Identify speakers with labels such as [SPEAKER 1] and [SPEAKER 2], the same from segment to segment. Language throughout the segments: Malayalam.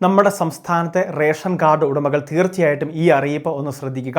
[SPEAKER 1] നമ്മുടെ സംസ്ഥാനത്തെ റേഷൻ കാർഡ് ഉടമകൾ തീർച്ചയായിട്ടും ഈ അറിയിപ്പ് ഒന്ന് ശ്രദ്ധിക്കുക.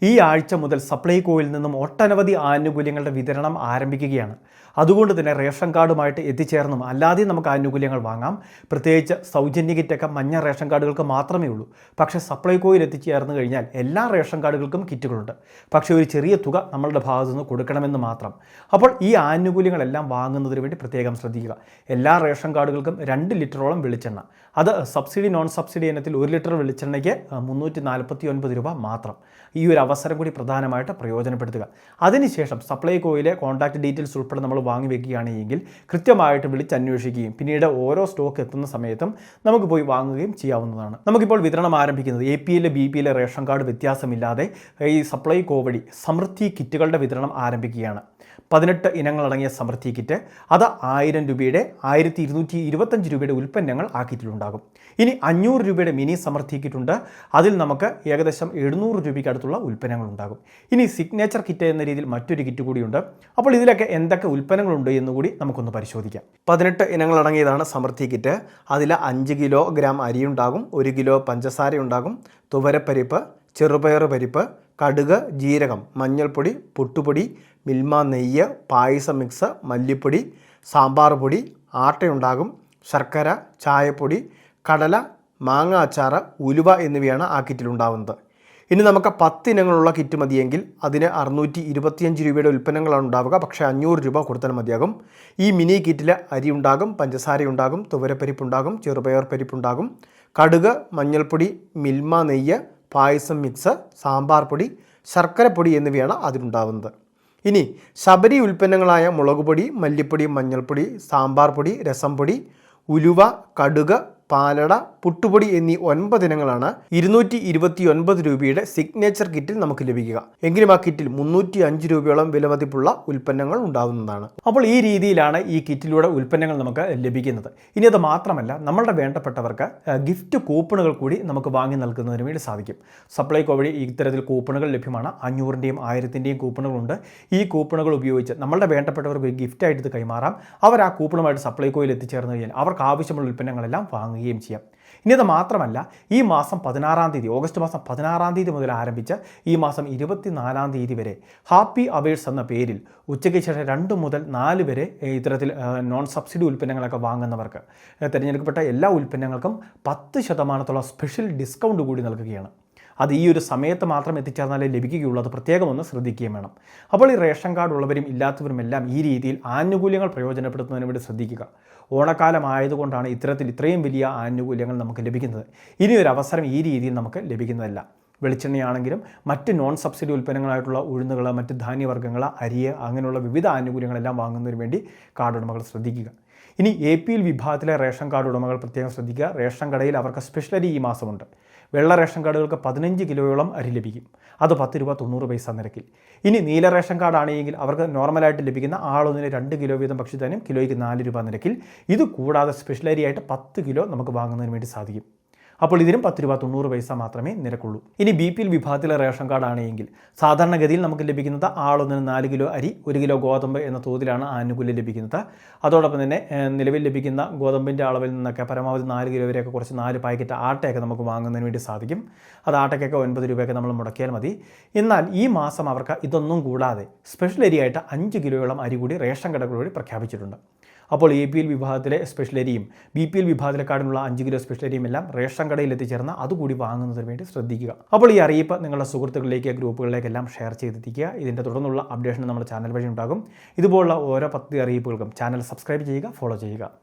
[SPEAKER 1] ഈ ആഴ്ച മുതൽ സപ്ലൈകോയിൽ നിന്നും ഒട്ടനവധി ആനുകൂല്യങ്ങളുടെ വിതരണം ആരംഭിക്കുകയാണ്. അതുകൊണ്ട് തന്നെ റേഷൻ കാർഡുമായിട്ട് എത്തിച്ചേർന്നും അല്ലാതെയും നമുക്ക് ആനുകൂല്യങ്ങൾ വാങ്ങാം. പ്രത്യേകിച്ച് സൗജന്യ കിറ്റൊക്കെ മഞ്ഞ റേഷൻ കാർഡുകൾക്ക് മാത്രമേ ഉള്ളൂ. പക്ഷേ സപ്ലൈകോയിൽ എത്തിച്ചേർന്ന് കഴിഞ്ഞാൽ എല്ലാ റേഷൻ കാർഡുകൾക്കും കിറ്റുകളുണ്ട്. പക്ഷേ ഒരു ചെറിയ തുക നമ്മളുടെ ഭാഗത്തു നിന്ന് കൊടുക്കണമെന്ന് മാത്രം. അപ്പോൾ ഈ ആനുകൂല്യങ്ങളെല്ലാം വാങ്ങുന്നതിന് വേണ്ടി പ്രത്യേകം ശ്രദ്ധിക്കുക. എല്ലാ റേഷൻ കാർഡുകൾക്കും 2 ലിറ്ററോളം വെളിച്ചെണ്ണ, അത് സബ്സിഡി നോൺ സബ്സിഡി ഇനത്തിൽ 1 ലിറ്റർ വെളിച്ചെണ്ണയ്ക്ക് 349 രൂപ മാത്രം. ഈ ഒരു അവസരം കൂടി പ്രധാനമായിട്ട് പ്രയോജനപ്പെടുത്തുക. അതിനുശേഷം സപ്ലൈകോയിലെ കോൺടാക്ട് ഡീറ്റെയിൽസ് ഉൾപ്പെടെ നമ്മൾ വാങ്ങി വെക്കുകയാണെങ്കിൽ കൃത്യമായിട്ട് വിളിച്ചന്വേഷിക്കുകയും പിന്നീട് ഓരോ സ്റ്റോക്ക് എത്തുന്ന സമയത്തും നമുക്ക് പോയി വാങ്ങുകയും ചെയ്യാവുന്നതാണ്. നമുക്കിപ്പോൾ വിതരണം ആരംഭിക്കുന്നത് APL BPL റേഷൻ കാർഡ് വ്യത്യാസമില്ലാതെ ഈ സപ്ലൈകോ വഴി സമൃദ്ധി കിറ്റുകളുടെ വിതരണം ആരംഭിക്കുകയാണ്. 18 ഇനങ്ങളടങ്ങിയ സമൃദ്ധി കിറ്റ്, അത് 1000 രൂപയുടെ 1225 രൂപയുടെ ഉൽപ്പന്നങ്ങൾ ആ കിറ്റിലുണ്ടാകും. ഇനി 500 രൂപയുടെ മിനി സമൃദ്ധി കിറ്റുണ്ട്. അതിൽ നമുക്ക് ഏകദേശം 700 രൂപയ്ക്ക് അടുത്തുള്ള ഉൽപ്പന്നങ്ങൾ ഉണ്ടാകും. ഇനി സിഗ്നേച്ചർ കിറ്റ് എന്ന രീതിയിൽ മറ്റൊരു കിറ്റ് കൂടിയുണ്ട്. അപ്പോൾ ഇതിലൊക്കെ എന്തൊക്കെ ഉൽപ്പന്നങ്ങളുണ്ട് എന്നുകൂടി നമുക്കൊന്ന് പരിശോധിക്കാം. 18 ഇനങ്ങളടങ്ങിയതാണ് സമൃദ്ധി കിറ്റ്. അതിൽ 5 കിലോഗ്രാം അരിയുണ്ടാകും, 1 കിലോ പഞ്ചസാര ഉണ്ടാകും, തുവരപ്പരിപ്പ്, ചെറുപയർ പരിപ്പ്, കടുക്, ജീരകം, മഞ്ഞൾപ്പൊടി, പുട്ടുപൊടി, മിൽമ നെയ്യ്, പായസം മിക്സ്, മല്ലിപ്പൊടി, സാമ്പാർ പൊടി, ആട്ടയുണ്ടാകും, ശർക്കര, ചായപ്പൊടി, കടല, മാങ്ങ അച്ചാറ്, ഉലുവ എന്നിവയാണ് ആ കിറ്റിലുണ്ടാകുന്നത്. ഇനി നമുക്ക് 10 ഇനങ്ങളുള്ള കിറ്റ് മതിയെങ്കിൽ അതിന് 625 രൂപയുടെ ഉൽപ്പന്നങ്ങളാണ് ഉണ്ടാവുക. പക്ഷേ 500 രൂപ കൊടുത്താൽ മതിയാകും. ഈ മിനി കിറ്റിൽ അരി ഉണ്ടാകും, പഞ്ചസാര ഉണ്ടാകും, തുവരപ്പരിപ്പുണ്ടാകും, ചെറുപയർ പരിപ്പുണ്ടാകും, കടുക്, മഞ്ഞൾപ്പൊടി, മിൽമ നെയ്യ്, പായസം മിക്സ്, സാമ്പാർ പൊടി, ശർക്കരപ്പൊടി എന്നിവയാണ് അതിലുണ്ടാവുന്നത്. ഇനി ശബരി ഉൽപ്പന്നങ്ങളായ മുളക് പൊടി, മല്ലിപ്പൊടി, മഞ്ഞൾപ്പൊടി, സാമ്പാർ പൊടി, രസം പൊടി, ഉലുവ, കടുക്, പാലട, പുട്ടുപൊടി എന്നീ 9 ഇനങ്ങളാണ് 229 രൂപയുടെ സിഗ്നേച്ചർ കിറ്റിൽ നമുക്ക് ലഭിക്കുക. എങ്കിലും ആ കിറ്റിൽ 305 രൂപയോളം വിലമതിപ്പുള്ള ഉൽപ്പന്നങ്ങൾ ഉണ്ടാകുന്നതാണ്. അപ്പോൾ ഈ രീതിയിലാണ് ഈ കിറ്റിലൂടെ ഉൽപ്പന്നങ്ങൾ നമുക്ക് ലഭിക്കുന്നത്. ഇനി അത് മാത്രമല്ല, നമ്മളുടെ വേണ്ടപ്പെട്ടവർക്ക് ഗിഫ്റ്റ് കൂപ്പണുകൾ കൂടി നമുക്ക് വാങ്ങി നൽകുന്നതിന് വേണ്ടി സാധിക്കും. സപ്ലൈകോ വഴി ഇത്തരത്തിൽ കൂപ്പണുകൾ ലഭ്യമാണ്. 500ൻ്റെയും 1000ൻ്റെയും കൂപ്പണുകളുണ്ട്. ഈ കൂപ്പണുകൾ ഉപയോഗിച്ച് നമ്മളുടെ വേണ്ടപ്പെട്ടവർക്ക് ഒരു ഗിഫ്റ്റായിട്ട് ഇത് കൈമാറാം. അവർ ആ കൂപ്പണുമായിട്ട് സപ്ലൈകോയിൽ എത്തിച്ചേർന്ന് കഴിഞ്ഞാൽ അവർക്ക് ആവശ്യമുള്ള ഉൽപ്പന്നങ്ങളെല്ലാം വാങ്ങുകയും ചെയ്യാം. ഇനി അത് മാത്രമല്ല, ഈ മാസം 16-ാം തീയതി, ഓഗസ്റ്റ് മാസം 16-ാം തീയതി മുതൽ ആരംഭിച്ച് ഈ മാസം 24-ാം തീയതി വരെ ഹാപ്പി അവേഴ്സ് എന്ന പേരിൽ ഉച്ചയ്ക്ക് ശേഷം 2 മുതൽ 4 വരെ ഇത്തരത്തിൽ നോൺ സബ്സിഡി ഉൽപ്പന്നങ്ങളൊക്കെ വാങ്ങുന്നവർക്ക് തിരഞ്ഞെടുക്കപ്പെട്ട എല്ലാ ഉൽപ്പന്നങ്ങൾക്കും 10% സ്പെഷ്യൽ ഡിസ്കൗണ്ട് കൂടി നൽകുകയാണ്. അത് ഈ ഒരു സമയത്ത് മാത്രം എത്തിച്ചേർന്നാലേ ലഭിക്കുകയുള്ളൂ. അത് പ്രത്യേകം ഒന്ന് ശ്രദ്ധിക്കുകയും വേണം. അപ്പോൾ ഈ റേഷൻ കാർഡ് ഉള്ളവരും ഇല്ലാത്തവരും എല്ലാം ഈ രീതിയിൽ ആനുകൂല്യങ്ങൾ പ്രയോജനപ്പെടുത്തുന്നതിന് വേണ്ടി ശ്രദ്ധിക്കുക. ഓണക്കാലം ആയതുകൊണ്ടാണ് ഇത്രയും വലിയ ആനുകൂല്യങ്ങൾ നമുക്ക് ലഭിക്കുന്നത്. ഇനിയൊരു അവസരം ഈ രീതിയിൽ നമുക്ക് ലഭിക്കുന്നതല്ല. വെളിച്ചെണ്ണയാണെങ്കിലും മറ്റ് നോൺ സബ്സിഡി ഉൽപ്പന്നങ്ങളായിട്ടുള്ള ഉഴുന്നുകൾ, മറ്റ് ധാന്യവർഗ്ഗങ്ങൾ, അരി, അങ്ങനെയുള്ള വിവിധ ആനുകൂല്യങ്ങളെല്ലാം വാങ്ങുന്നതിന് വേണ്ടി കാർഡ് ഉടമകൾ ശ്രദ്ധിക്കുക. ഇനി APL വിഭാഗത്തിലെ റേഷൻ കാർഡ് ഉടമകൾ പ്രത്യേകം ശ്രദ്ധിക്കുക. റേഷൻ കടയിൽ അവർക്ക് സ്പെഷ്യൽ അരി ഈ മാസമുണ്ട്. വെള്ള റേഷൻ കാർഡുകൾക്ക് 15 കിലോയോളം അരി ലഭിക്കും. അത് 10 രൂപ 90 പൈസ നിരക്കിൽ. ഇനി നീല റേഷൻ കാർഡ് ആണെങ്കിൽ അവർക്ക് നോർമലായിട്ട് ലഭിക്കുന്ന ആളൊന്നിന് 2 കിലോ വീതം ഭക്ഷ്യധാന്യം കിലോയ്ക്ക് 4 രൂപ നിരക്കിൽ. ഇത് കൂടാതെ സ്പെഷ്യൽ അരിയായിട്ട് 10 കിലോ നമുക്ക് വാങ്ങുന്നതിന് വേണ്ടി സാധിക്കും. അപ്പോൾ ഇതിനും 10 രൂപ 90 പൈസ മാത്രമേ നിരക്കുള്ളൂ. ഇനി BPL വിഭാഗത്തിലെ റേഷൻ കാർഡ് ആണെങ്കിൽ സാധാരണഗതിയിൽ നമുക്ക് ലഭിക്കുന്നത് ആളൊന്നിന് 4 കിലോ അരി, 1 കിലോ ഗോതമ്പ് എന്ന തോതിലാണ് ആനുകൂല്യം ലഭിക്കുന്നത്. അതോടൊപ്പം തന്നെ നിലവിൽ ലഭിക്കുന്ന ഗോതമ്പിൻ്റെ അളവിൽ നിന്നൊക്കെ പരമാവധി 4 കിലോ വരെയൊക്കെ കുറച്ച് 4 പാക്കറ്റ് ആട്ടയൊക്കെ നമുക്ക് വാങ്ങുന്നതിന് വേണ്ടി സാധിക്കും. അത് ആട്ടയ്ക്കൊക്കെ 9 രൂപയൊക്കെ നമ്മൾ മുടക്കിയാൽ മതി. എന്നാൽ ഈ മാസം അവർക്ക് ഇതൊന്നും കൂടാതെ സ്പെഷ്യൽ അരിയായിട്ട് 5 കിലോയോളം അരി കൂടി റേഷൻ കടകൾ വഴി പ്രഖ്യാപിച്ചിട്ടുണ്ട്. അപ്പോൾ APL വിഭാഗത്തിലെ സ്പെഷ്യൽ അരിയും BPL വിഭാഗത്തിലെക്കാളുള്ള 5 കിലോ സ്പെഷ്യൽ അരിയും എല്ലാം റേഷൻ കടയിൽ എത്തിച്ചേർന്ന് അതുകൂടി വാങ്ങുന്നതിന് വേണ്ടി ശ്രദ്ധിക്കുക. അപ്പോൾ ഈ അറിയിപ്പ് നിങ്ങളുടെ സുഹൃത്തുക്കളിലേക്ക്, ഗ്രൂപ്പുകളിലേക്കെല്ലാം ഷെയർ ചെയ്തെത്തിക്കുക. ഇതിൻ്റെ തുടർന്നുള്ള അപ്ഡേഷൻ നമ്മുടെ ചാനൽ വഴി ഉണ്ടാകും. ഇതുപോലുള്ള ഓരോ 10 അറിയിപ്പുകൾക്കും ചാനൽ സബ്സ്ക്രൈബ് ചെയ്യുക, ഫോളോ ചെയ്യുക.